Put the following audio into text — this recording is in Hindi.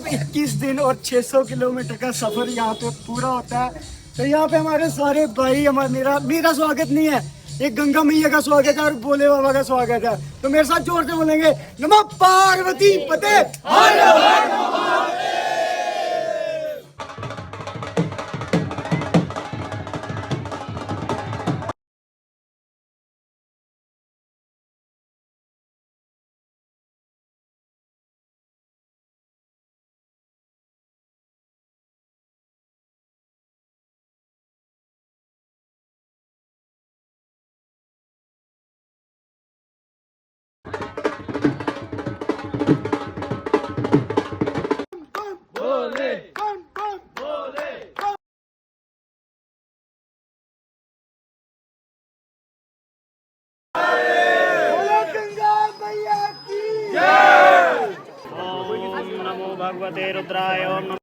21 दिन और 600 किलोमीटर का सफर यहाँ पे पूरा होता है। तो यहाँ पे हमारे सारे भाई, मेरा स्वागत नहीं है, एक गंगा मैया का स्वागत है और भोले बाबा का स्वागत है। तो मेरे साथ जोर से बोलेंगे, नमः पार्वती पते हर हर महादेव। भगवते रुद्राय ओम